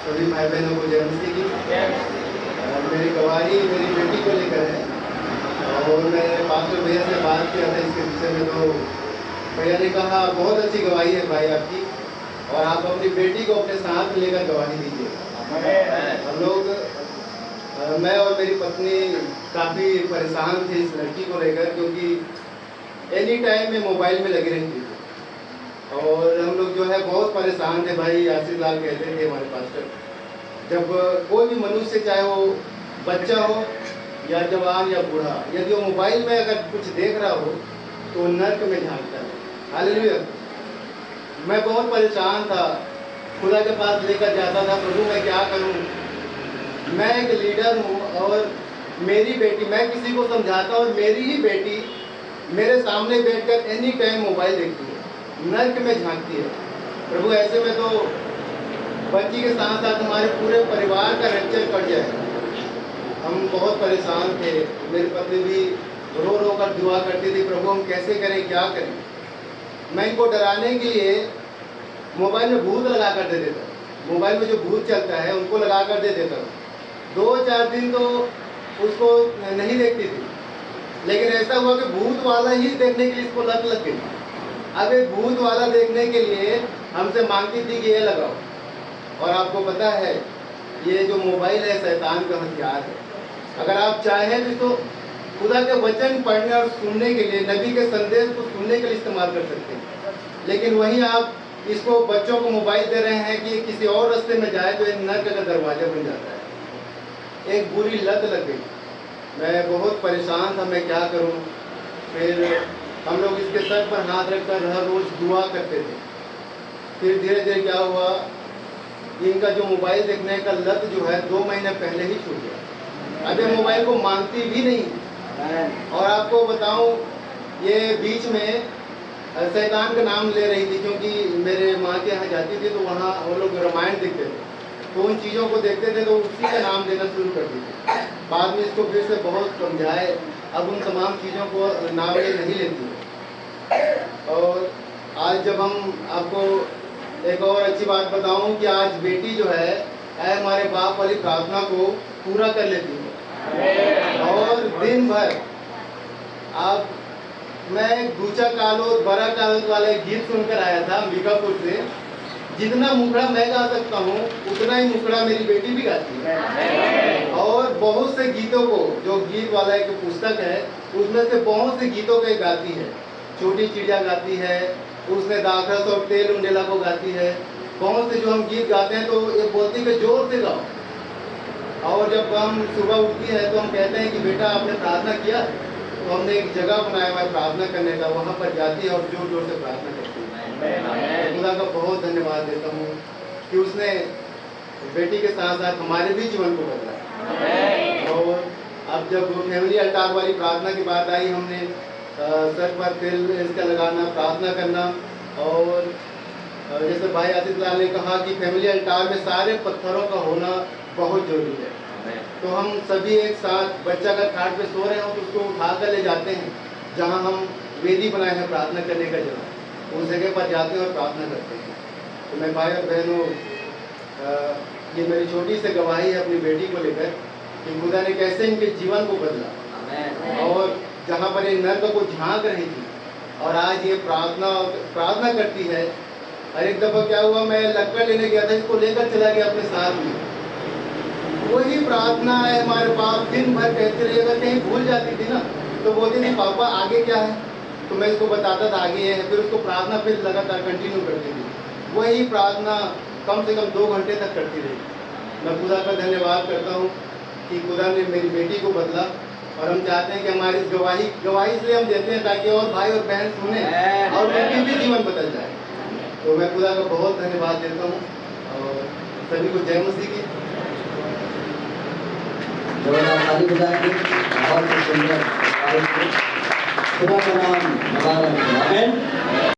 सभी भाई बहनों को जय मसीह की। मेरी गवाही मेरी बेटी को लेकर है और मैं पास्टर भैया से बात किया था इसके विषय में, तो भैया ने कहा बहुत अच्छी गवाही है भाई आपकी, और आप अपनी बेटी को अपने साथ लेकर गवाही दीजिए। हम लोग मैं और मेरी पत्नी काफ़ी परेशान थे इस लड़की को लेकर, क्योंकि एनी टाइम में मोबाइल में लगी रहती थी और हम लोग जो है बहुत परेशान थे भाई। आशीष लाल कहते थे हमारे पास्टर, जब कोई भी मनुष्य, चाहे वो बच्चा हो या जवान या बूढ़ा, यदि वो मोबाइल में अगर कुछ देख रहा हो तो नर्क में झांकता है। हालेलुया। मैं बहुत परेशान था, खुदा के पास लेकर जाता था, प्रभु मैं क्या करूं? मैं एक लीडर हूं और मेरी बेटी, मैं किसी को समझाता और मेरी ही बेटी मेरे सामने बैठकर एनी टाइम मोबाइल देखती है, नर्क में झांकती है। प्रभु ऐसे में तो बच्ची के साथ साथ हमारे पूरे परिवार का रक्षण कट जाए। हम बहुत परेशान थे, मेरी पत्नी भी रो रो कर दुआ करती थी, प्रभु हम कैसे करें, क्या करें? मैं इनको डराने के लिए मोबाइल में भूत लगा कर दे देता हूँ। मोबाइल में जो भूत चलता है उनको लगा कर दे देता हूँ। 2-4 दिन तो उसको नहीं देखती थी, लेकिन ऐसा हुआ कि भूत वाला ही देखने के लिए इसको लत लग गई। अब एक भूत वाला देखने के लिए हमसे मांगती थी कि ये लगाओ। और आपको पता है ये जो मोबाइल है शैतान का हथियार है। अगर आप चाहें तो इसको खुदा के वचन पढ़ने और सुनने के लिए, नबी के संदेश को सुनने के लिए इस्तेमाल कर सकते हैं, लेकिन वहीं आप इसको बच्चों को मोबाइल दे रहे हैं कि किसी और रास्ते में जाए तो एक नर्क का दरवाजा बन जाता है। एक बुरी लत लग गई। मैं बहुत परेशान था, मैं क्या करूं? फिर हम लोग इसके सर पर हाथ रखकर हर रोज़ दुआ करते थे। फिर धीरे धीरे क्या हुआ, इनका जो मोबाइल देखने का लत जो है 2 महीने पहले ही छूट गया। अब ये मोबाइल को मांगती भी नहीं। और आपको बताऊं, ये बीच में शैतान का नाम ले रही थी, क्योंकि मेरे माँ के यहाँ जाती थी तो वहाँ वो लोग रामायण देखते थे, तो उन चीज़ों को देखते थे तो उसी का नाम लेना शुरू कर दी थी। बाद में इसको फिर से बहुत समझाए, अब उन तमाम चीज़ों को नाम ले नहीं लेती है। और आज जब हम आपको एक और अच्छी बात बताऊं कि आज बेटी जो है हमारे बाप वाली प्रार्थना को पूरा कर लेती है। और दिन भर आप, मैं दूचा कालोद बड़ा कालोद वाला एक गीत सुनकर आया था अंबिकापुर से। जितना मुखड़ा मैं गा सकता हूँ उतना ही मुखड़ा मेरी बेटी भी गाती है। और बहुत से गीतों को, जो गीत वाला एक पुस्तक है उसमें से बहुत से गीतों को गाती है। छोटी चिड़िया गाती है, उसने दाखरस और तेल उंडेला को गाती है। बहुत से जो हम गीत गाते हैं तो ये बोलती है जोर से गाओ। और जब हम सुबह उठती है तो हम कहते हैं कि बेटा आपने प्रार्थना किया, तो हमने एक जगह बनाया हुआ है प्रार्थना करने का, वहाँ पर जाती है और जोर जोर से प्रार्थना करती है। खुदा का बहुत धन्यवाद देता हूँ कि उसने बेटी के साथ साथ हमारे भी जीवन को बदला। और अब जब फैमिली अल्टार वाली प्रार्थना की बात आई, हमने सर पर तेल इसका लगाना, प्रार्थना करना, और जैसे भाई आशीष लाल ने कहा कि फैमिली अल्टार में सारे पत्थरों का होना बहुत जरूरी है। तो हम सभी एक साथ, बच्चा अगर खाट पे सो रहे हो तो उसको उठा कर ले जाते हैं, जहाँ हम वेदी बनाए हैं प्रार्थना करने का जगह, उस जगह पर जाते हैं और प्रार्थना करते हैं। तो मैं भाई और बहनों, ये मेरी छोटी सी गवाही है अपनी बेटी को लेकर कि खुदा ने कैसे इनके जीवन को बदला। और जहाँ पर ये नर्क को झांक रही थी और आज ये प्रार्थना करती है। और एक दफ़ा क्या हुआ, मैं लक्कड़ लेने गया था, इसको लेकर चला गया अपने साथ में। वही प्रार्थना है हमारे पास, दिन भर कहते रहे। अगर कहीं भूल जाती थी ना तो बोलती थी पापा आगे क्या है, तो मैं इसको बताता था आगे है। फिर उसको प्रार्थना फिर लगातार कंटिन्यू करती थी। वही प्रार्थना कम से कम 2 घंटे तक करती रही। मैं खुदा का धन्यवाद करता हूँ कि खुदा ने मेरी बेटी को बदला। और हम चाहते हैं कि हमारी इस गवाही इसलिए हम देते हैं ताकि और भाई और बहन सुने और उनकी भी जीवन बदल जाए। तो मैं खुदा का बहुत धन्यवाद देता हूँ और सभी को जय मसीह की। बहुत सुंदर खुदा का नाम मुबारक हो। आमीन।